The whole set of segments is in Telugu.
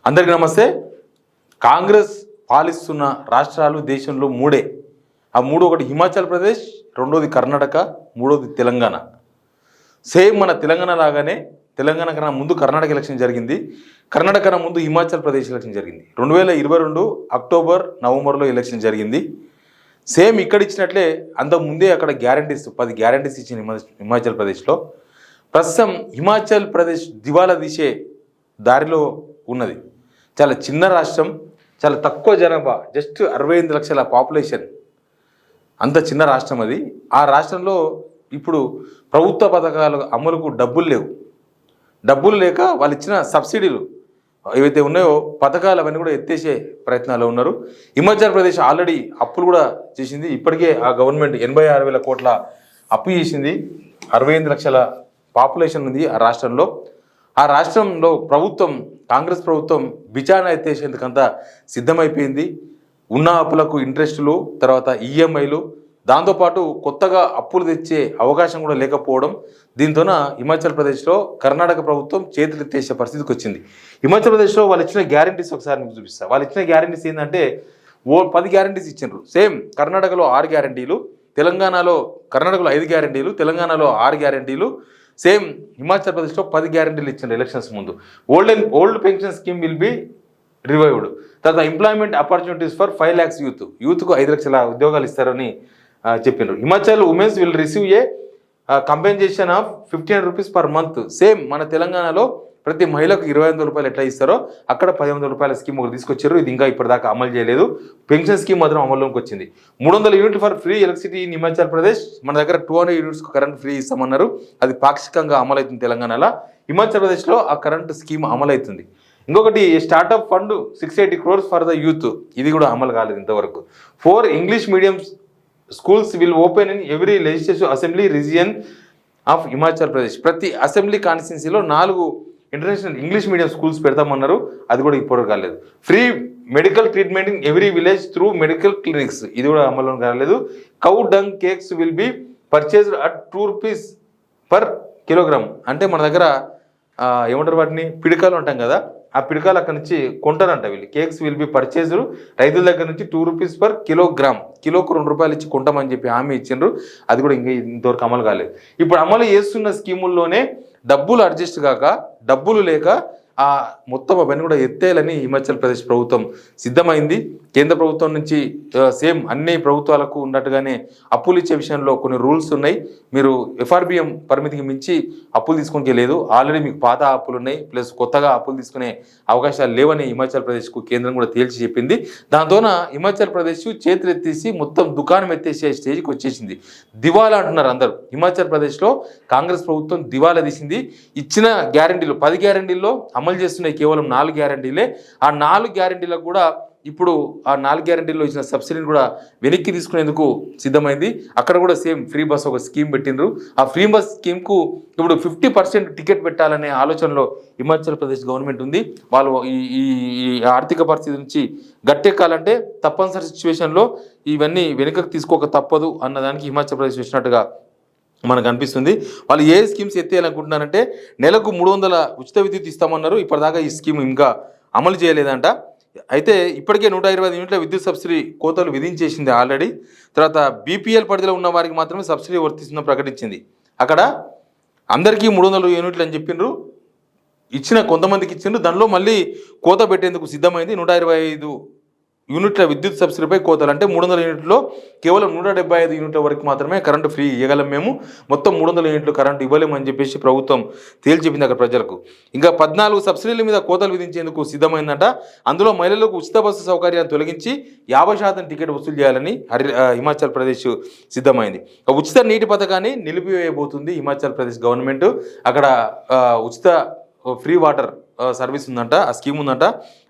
అందరికీ నమస్తే. కాంగ్రెస్ పాలిస్తున్న రాష్ట్రాలు దేశంలో మూడే. ఆ మూడు, ఒకటి హిమాచల్ ప్రదేశ్, రెండోది కర్ణాటక, మూడోది తెలంగాణ. సేమ్ మన తెలంగాణ లాగానే తెలంగాణ కన్నా ముందు కర్ణాటక ఎలక్షన్ జరిగింది, కర్ణాటక కన్నా ముందు హిమాచల్ ప్రదేశ్ ఎలక్షన్ జరిగింది. 2022 అక్టోబర్ నవంబర్లో ఎలక్షన్ జరిగింది. సేమ్ ఇక్కడ ఇచ్చినట్లే అంతకుముందే అక్కడ గ్యారంటీస్ 10 గ్యారంటీస్ ఇచ్చింది హిమాచల్ ప్రదేశ్లో. ప్రస్తుతం హిమాచల్ ప్రదేశ్ దివాలా తీసే దారిలో ఉన్నది. చాలా చిన్న రాష్ట్రం, చాలా తక్కువ జనాభా, జస్ట్ 68 లక్షల పాపులేషన్, అంత చిన్న రాష్ట్రం అది. ఆ రాష్ట్రంలో ఇప్పుడు ప్రభుత్వ పథకాల అమలుకు డబ్బులు లేవు. డబ్బులు లేక వాళ్ళు ఇచ్చిన సబ్సిడీలు ఏవైతే ఉన్నాయో పథకాలు అవన్నీ కూడా ఎత్తేసే ప్రయత్నాల్లో ఉన్నారు. హిమాచల్ ప్రదేశ్ ఆల్రెడీ అప్పులు కూడా చేసింది. ఇప్పటికే ఆ గవర్నమెంట్ 86,000 కోట్ల అప్పు చేసింది. 68 లక్షల పాపులేషన్ ఉంది ఆ రాష్ట్రంలో. ఆ రాష్ట్రంలో ప్రభుత్వం, కాంగ్రెస్ ప్రభుత్వం విచారణ ఎత్తేసేందుకంతా సిద్ధమైపోయింది. ఉన్న అప్పులకు ఇంట్రెస్టులు, తర్వాత ఈఎంఐలు, దాంతోపాటు కొత్తగా అప్పులు తెచ్చే అవకాశం కూడా లేకపోవడం, దీంతోన హిమాచల్ ప్రదేశ్లో కర్ణాటక ప్రభుత్వం చేతులు ఎత్తేసే పరిస్థితికి వచ్చింది. హిమాచల్ ప్రదేశ్లో వాళ్ళు ఇచ్చిన గ్యారంటీస్ ఒకసారి మీకు చూపిస్తా. వాళ్ళు ఇచ్చిన గ్యారంటీస్ ఏంటంటే 10 గ్యారంటీస్ ఇచ్చిండ్రు. సేమ్ కర్ణాటకలో 6 గ్యారంటీలు, కర్ణాటకలో 5 గ్యారంటీలు, తెలంగాణలో 6 గ్యారంటీలు, సేమ్ హిమాచల్ ప్రదేశ్లో 10 గ్యారంటీలు ఇచ్చిండ్రు ఎలక్షన్స్ ముందు. Old pension scheme will be revived. తర్వాత ఎంప్లాయ్మెంట్ ఆపర్చునిటీస్ ఫర్ 5 lakhs యూత్కు 5 లక్షల ఉద్యోగాలు ఇస్తారని చెప్పిండ్రు. Himachal women's will receive a compensation of 1,500 rupees per month. Same మన తెలంగాణలో ప్రతి మహిళకు 2,500 రూపాయలు ఎట్లా ఇస్తారో అక్కడ 1,500 రూపాయల స్కీమ్ ఒకటి తీసుకొచ్చారు. ఇది ఇంకా ఇప్పటిదాకా అమలు చేయలేదు. పెన్షన్ స్కీమ్ మాత్రం అమల్లోకి వచ్చింది. 300 unit for free electricity in Himachal Pradesh. మన దగ్గర 200 యూనిట్స్ కరెంట్ ఫ్రీ ఇస్తామన్నారు. అది పాక్షికంగా అమలవుతుంది తెలంగాణలో. హిమాచల్ ప్రదేశ్లో ఆ కరెంట్ స్కీమ్ అమలవుతుంది. ఇంకొకటి startup fund 680 crores for the youth. ఇది కూడా అమలు కాలేదు ఇంతవరకు. 4 English medium schools will open in every legislative assembly region of Himachal Pradesh. ప్రతి అసెంబ్లీ కాన్స్టిట్యున్సీలో 4 ఇంటర్నేషనల్ ఇంగ్లీష్ మీడియం స్కూల్స్ పెడతామన్నారు. అది కూడా ఇప్పుడు కాలేదు. Free medical treatment in every village through medical clinics. ఇది కూడా అమలు కాలేదు. Cow dung cakes will be purchased at 2 rupees per kilogram. అంటే మన దగ్గర ఏమంటారు వాటిని, పిడకలు అంటాం కదా, ఆ పిడకలు అక్కడ నుంచి కొంటారంట వీళ్ళు. కేక్స్ విల్ బి పర్చేజ్డ్ రైతుల దగ్గర నుంచి 2 rupees పర్ కిలోగ్రామ్. కిలోకు 2 రూపాయలు ఇచ్చి కొంటామని చెప్పి హామీ ఇచ్చిండ్రు. అది కూడా ఇంకా ఇంతవరకు అమలు కాలేదు. ఇప్పుడు అమలు చేస్తున్న స్కీముల్లోనే డబ్బులు అడ్జస్ట్ కాక, డబ్బులు లేక ఆ మొత్తం అవన్నీ కూడా ఎత్తేయాలని హిమాచల్ ప్రదేశ్ ప్రభుత్వం సిద్ధమైంది. కేంద్ర ప్రభుత్వం నుంచి సేమ్ అన్ని ప్రభుత్వాలకు ఉన్నట్టుగానే అప్పులు ఇచ్చే విషయంలో కొన్ని రూల్స్ ఉన్నాయి. మీరు ఎఫ్ఆర్బిఎం పరిమితికి మించి అప్పులు తీసుకునే లేదు. ఆల్రెడీ మీకు పాత అప్పులు ఉన్నాయి, ప్లస్ కొత్తగా అప్పులు తీసుకునే అవకాశాలు లేవని హిమాచల్ ప్రదేశ్కు కేంద్రం కూడా తేల్చి చెప్పింది. దాంతోన హిమాచల్ ప్రదేశ్ చేతులు ఎత్తేసి మొత్తం దుకాణం ఎత్తేసే స్టేజ్కి వచ్చేసింది. దివాలా అంటున్నారు అందరూ. హిమాచల్ ప్రదేశ్లో కాంగ్రెస్ ప్రభుత్వం దివాలా తీసింది. ఇచ్చిన గ్యారంటీలు 10 గ్యారంటీల్లో అమలు చేస్తున్నాయి కేవలం 4 గ్యారంటీలే. ఆ 4 గ్యారంటీలకు కూడా ఇప్పుడు ఆ 4 గ్యారంటీల్లో ఇచ్చిన సబ్సిడీని కూడా వెనక్కి తీసుకునేందుకు సిద్ధమైంది. అక్కడ కూడా సేమ్ ఫ్రీ బస్ ఒక స్కీమ్ పెట్టిండ్రు. ఆ ఫ్రీ బస్ స్కీమ్కు ఇప్పుడు 50% టికెట్ పెట్టాలనే ఆలోచనలో హిమాచల్ ప్రదేశ్ గవర్నమెంట్ ఉంది. వాళ్ళు ఈ ఆర్థిక పరిస్థితి నుంచి గట్టెక్కాలంటే తప్పనిసరి సిచ్యువేషన్లో ఇవన్నీ వెనుకకు తీసుకోక తప్పదు అన్నదానికి హిమాచల్ ప్రదేశ్ వచ్చినట్టుగా మనకు అనిపిస్తుంది. వాళ్ళు ఏ స్కీమ్స్ ఎత్తేయాలనుకుంటున్నారంటే నెలకు 300 ఉచిత విద్యుత్ ఇస్తామన్నారు. ఇప్పటిదాకా ఈ స్కీమ్ ఇంకా అమలు చేయలేదంట. అయితే ఇప్పటికే 125 యూనిట్ల విద్యుత్ సబ్సిడీ కోతలు విధించేసింది ఆల్రెడీ. తర్వాత బీపీఎల్ పరిధిలో ఉన్న వారికి మాత్రమే సబ్సిడీ వర్తిస్తుందని ప్రకటించింది. అక్కడ అందరికీ 300 యూనిట్లు అని చెప్పిండ్రు. ఇచ్చిన కొంతమందికి ఇచ్చిండ్రు. దానిలో మళ్ళీ కోత పెట్టేందుకు సిద్ధమైంది. 125 యూనిట్ల విద్యుత్ సబ్సిడీపై కోతలు. అంటే 300 యూనిట్లో కేవలం 175 యూనిట్ల వరకు మాత్రమే కరెంటు ఫ్రీ ఇవ్వగలం మేము, మొత్తం 300 యూనిట్లు కరెంటు ఇవ్వలేమని చెప్పేసి ప్రభుత్వం తేల్చెప్పింది అక్కడ ప్రజలకు. ఇంకా 14 సబ్సిడీల మీద కోతలు విధించేందుకు సిద్ధమైందంట. అందులో మహిళలకు ఉచిత బస్సు సౌకర్యాన్ని తొలగించి 50% టికెట్ వసూలు చేయాలని హిమాచల్ ప్రదేశ్ సిద్ధమైంది. ఉచిత నీటి పథకాన్ని నిలిపివేయబోతుంది హిమాచల్ ప్రదేశ్ గవర్నమెంట్. అక్కడ ఉచిత ఫ్రీ వాటర్ సర్వీస్ ఉందంట, ఆ స్కీమ్ ఉందంట.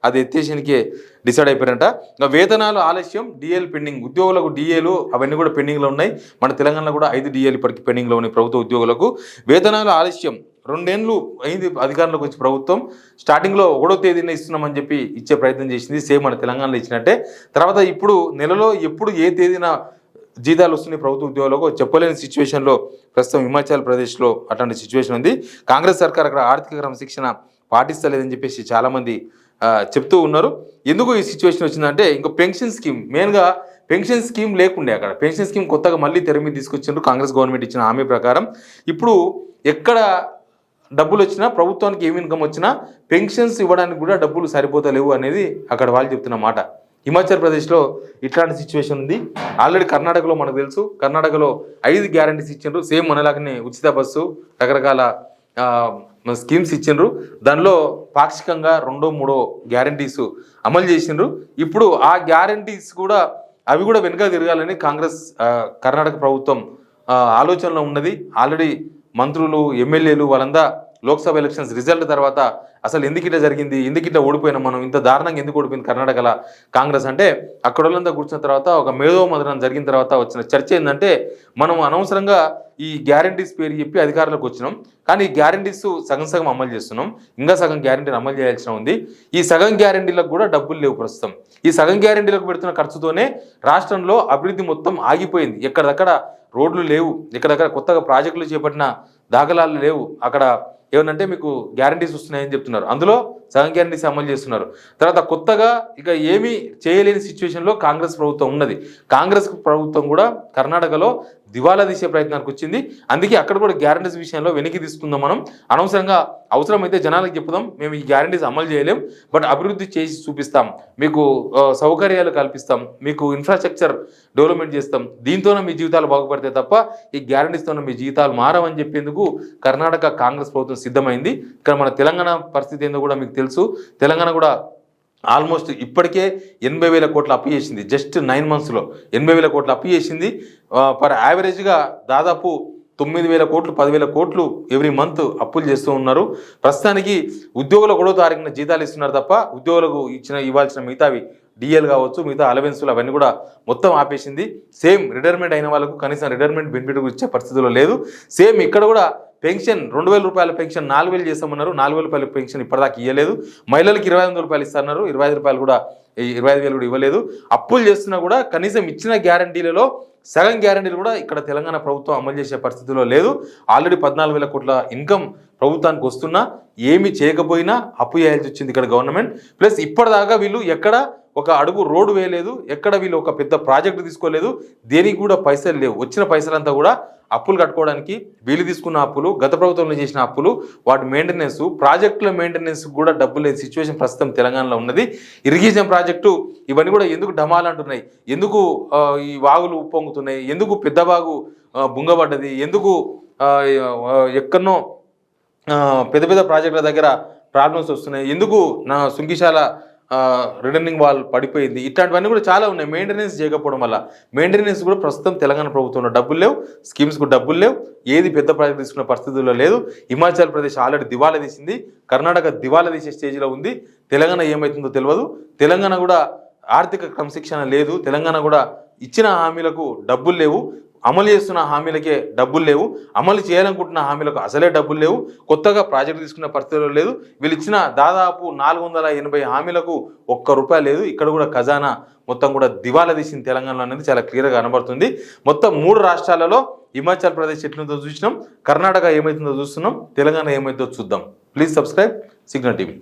అది ఎత్తేసానికే డిసైడ్ అయిపోయారంట. ఇంకా వేతనాలు ఆలస్యం, డిఏలు పెండింగ్. ఉద్యోగులకు డిఏలు అవన్నీ కూడా పెండింగ్లో ఉన్నాయి. మన తెలంగాణలో కూడా 5 డిఏలు ఇప్పటికీ పెండింగ్లో ఉన్నాయి ప్రభుత్వ ఉద్యోగులకు. వేతనాలు ఆలస్యం 2 ఏళ్ళు అయింది అధికారంలోకి వచ్చి ప్రభుత్వం. స్టార్టింగ్లో 1వ తేదీన ఇస్తున్నామని చెప్పి ఇచ్చే ప్రయత్నం చేసింది, సేమ్ మన తెలంగాణలో ఇచ్చినట్టే. తర్వాత ఇప్పుడు నెలలో ఎప్పుడు ఏ తేదీన జీతాలు వస్తున్నాయి ప్రభుత్వ ఉద్యోగులకు చెప్పలేని సిచ్యువేషన్లో ప్రస్తుతం హిమాచల్ ప్రదేశ్లో అట్లాంటి సిచ్యువేషన్ ఉంది. కాంగ్రెస్ సర్కార్ అక్కడ ఆర్థిక క్రమశిక్షణ పాటిస్తలేదని చెప్పేసి చాలామంది చెప్తూ ఉన్నారు. ఎందుకు ఈ సిచ్యువేషన్ వచ్చిందంటే ఇంకో పెన్షన్ స్కీమ్, మెయిన్గా పెన్షన్ స్కీమ్ లేకుండే అక్కడ. పెన్షన్ స్కీమ్ కొత్తగా మళ్ళీ తెర మీద తీసుకొచ్చిండ్రు కాంగ్రెస్ గవర్నమెంట్ ఇచ్చిన హామీ ప్రకారం. ఇప్పుడు ఎక్కడ డబ్బులు వచ్చినా, ప్రభుత్వానికి ఏమి ఇన్కమ్ వచ్చినా పెన్షన్స్ ఇవ్వడానికి కూడా డబ్బులు సరిపోతలేవు అనేది అక్కడ వాళ్ళు చెప్తున్న మాట. హిమాచల్ ప్రదేశ్లో ఇట్లాంటి సిచ్యువేషన్ ఉంది. ఆల్రెడీ కర్ణాటకలో మనకు తెలుసు, కర్ణాటకలో 5 గ్యారంటీస్ ఇచ్చిండ్రు. సేమ్ మనలాగానే ఉచిత బస్సు, రకరకాల స్కీమ్స్ ఇచ్చిండ్రు. దానిలో పాక్షికంగా 2-3 గ్యారంటీస్ అమలు చేసిండ్రు. ఇప్పుడు ఆ గ్యారంటీస్ కూడా అవి కూడా వెనుక తిరగాలని కాంగ్రెస్ కర్ణాటక ప్రభుత్వం ఆలోచనలో ఉన్నది. ఆల్రెడీ మంత్రులు, ఎమ్మెల్యేలు వాళ్ళంతా లోక్సభ ఎలక్షన్స్ రిజల్ట్ తర్వాత అసలు ఎందుకు ఇట్లా జరిగింది, ఎందుకు ఇట్లా ఓడిపోయినాం, మనం ఇంత దారుణంగా ఎందుకు ఓడిపోయింది కర్ణాటకల కాంగ్రెస్ అంటే, అక్కడ వాళ్ళంతా కూర్చున్న తర్వాత ఒక మేధో మదనం జరిగిన తర్వాత వచ్చిన చర్చ ఏంటంటే, మనం అనవసరంగా ఈ గ్యారంటీస్ పేరు చెప్పి అధికారులకు వచ్చినాం, కానీ ఈ గ్యారంటీస్ సగం సగం అమలు చేస్తున్నాం, ఇంకా సగం గ్యారంటీని అమలు చేయాల్సిన ఉంది. ఈ సగం గ్యారంటీలకు కూడా డబ్బులు లేవు ప్రస్తుతం. ఈ సగం గ్యారంటీలకు పెడుతున్న ఖర్చుతోనే రాష్ట్రంలో అభివృద్ధి మొత్తం ఆగిపోయింది. ఎక్కడక్కడ రోడ్లు లేవు, ఎక్కడక్కడ కొత్తగా ప్రాజెక్టులు చేపట్టిన దాఖలాలు లేవు. అక్కడ ఏమనంటే మీకు గ్యారంటీస్ వస్తున్నాయని చెప్తున్నారు, అందులో సగం గ్యారంటీస్ అమలు చేస్తున్నారు. తర్వాత కొత్తగా ఇక ఏమీ చేయలేని సిచ్యువేషన్లో కాంగ్రెస్ ప్రభుత్వం ఉన్నది. కాంగ్రెస్ ప్రభుత్వం కూడా కర్ణాటకలో దివాలా తీసే ప్రయత్నానికి వచ్చింది. అందుకే అక్కడ కూడా గ్యారంటీస్ విషయంలో వెనక్కి తీసుకుందాం. మనం అనవసరంగా అవసరమైతే జనాలకు చెప్పుదాం, మేము ఈ గ్యారంటీస్ అమలు చేయలేం, బట్ అభివృద్ధి చేసి చూపిస్తాం, మీకు సౌకర్యాలు కల్పిస్తాం, మీకు ఇన్ఫ్రాస్ట్రక్చర్ డెవలప్మెంట్ చేస్తాం, దీంతోనే మీ జీవితాలు బాగుపడితే తప్ప ఈ గ్యారంటీస్తోనే మీ జీవితాలు మారవని చెప్పేందుకు కర్ణాటక కాంగ్రెస్ ప్రభుత్వం సిద్ధమైంది. ఇక్కడ మన తెలంగాణ పరిస్థితి ఏందో కూడా మీకు తెలుసు. తెలంగాణ కూడా ఆల్మోస్ట్ ఇప్పటికే 80,000 కోట్లు అప్పు చేసింది. జస్ట్ 9 monthsలో 80,000 కోట్లు అప్పు చేసింది. పర్ యావరేజ్గా దాదాపు 9,000 కోట్లు 10,000 కోట్లు ఎవ్రీ మంత్ అప్పులు చేస్తూ ఉన్నారు. ప్రస్తుతానికి ఉద్యోగులు 1వ తారీఖున జీతాలు ఇస్తున్నారు తప్ప ఉద్యోగులకు ఇవ్వాల్సిన మిగతావి డిఎల్ కావచ్చు, మిగతా అలవెన్సులు అవన్నీ కూడా మొత్తం ఆపేసింది. సేమ్ రిటైర్మెంట్ అయిన వాళ్ళకు కనీసం రిటైర్మెంట్ బెనిఫిట్ ఇచ్చే పరిస్థితిలో లేదు. సేమ్ ఇక్కడ కూడా పెన్షన్ 2,000 రూపాయల పెన్షన్ 4,000 చేస్తామన్నారు. 4,000 రూపాయల పెన్షన్ ఇప్పటిదాకా ఇవ్వలేదు. మహిళలకు 2,500 రూపాయలు ఇస్తున్నారు, 25 రూపాయలు కూడా 25,000 కూడా ఇవ్వలేదు. అప్పులు చేస్తున్నా కూడా కనీసం ఇచ్చిన గ్యారంటీలలో సగం గ్యారంటీలు కూడా ఇక్కడ తెలంగాణ ప్రభుత్వం అమలు చేసే పరిస్థితిలో లేదు. ఆల్రెడీ 14,000 కోట్ల ఇన్కమ్ ప్రభుత్వానికి వస్తున్నా ఏమి చేయకపోయినా అప్పు చేయాల్సి వచ్చింది ఇక్కడ గవర్నమెంట్. ప్లస్ ఇప్పటిదాకా వీళ్ళు ఎక్కడ ఒక అడుగు రోడ్డు వేయలేదు, ఎక్కడ వీళ్ళు ఒక పెద్ద ప్రాజెక్టు తీసుకోలేదు, దేనికి కూడా పైసలు లేవు. వచ్చిన పైసలంతా కూడా అప్పులు కట్టుకోవడానికి, వీళ్ళు తీసుకున్న అప్పులు, గత ప్రభుత్వంలో చేసిన అప్పులు, వాటి మెయింటెనెన్స్, ప్రాజెక్టుల మెయింటెనెన్స్ కూడా డబ్బులు లేని సిచ్యువేషన్ ప్రస్తుతం తెలంగాణలో ఉన్నది. ఇరిగేషన్ ప్రాజెక్టు ఇవన్నీ కూడా ఎందుకు డమాలు అంటున్నాయి, ఎందుకు ఈ వాగులు ఉప్పొంగుతున్నాయి, ఎందుకు పెద్ద వాగు బుంగబడ్డది, ఎందుకు ఎక్కడనో పెద్ద పెద్ద ప్రాజెక్టుల దగ్గర ప్రాబ్లమ్స్ వస్తున్నాయి, ఎందుకు నా సుంకిశాల రిటర్నింగ్ వాల్ పడిపోయింది, ఇట్లాంటివన్నీ కూడా చాలా ఉన్నాయి. మెయింటెనెన్స్ చేయకపోవడం వల్ల మెయింటెనెన్స్ కూడా ప్రస్తుతం తెలంగాణ ప్రభుత్వంలో డబ్బులు లేవు, స్కీమ్స్కు డబ్బులు లేవు, ఏది పెద్ద ప్రాజెక్ట్ తీసుకున్న పరిస్థితుల్లో లేదు. హిమాచల్ ప్రదేశ్ ఆల్రెడీ దివాలా తీసింది, కర్ణాటక దివాలా తీసే స్టేజ్లో ఉంది. తెలంగాణ ఏమవుతుందో తెలియదు. తెలంగాణ కూడా ఆర్థిక క్రమశిక్షణ లేదు. తెలంగాణ కూడా ఇచ్చిన హామీలకు డబ్బులు లేవు, అమలు చేస్తున్న హామీలకే డబ్బులు లేవు, అమలు చేయాలనుకుంటున్న హామీలకు అసలే డబ్బులు లేవు, కొత్తగా ప్రాజెక్టు తీసుకున్న పరిస్థితుల్లో లేదు. వీళ్ళు ఇచ్చిన దాదాపు 480 హామీలకు ₹1 లేదు. ఇక్కడ కూడా ఖజానా మొత్తం కూడా దివాలా తీసిన తెలంగాణలో అనేది చాలా క్లియర్గా కనబడుతుంది. మొత్తం 3 రాష్ట్రాలలో హిమాచల్ ప్రదేశ్ ఎట్లుందో చూసినాం, కర్ణాటక ఏమవుతుందో చూస్తున్నాం, తెలంగాణ ఏమవుతుందో చూద్దాం. Please subscribe signal TV.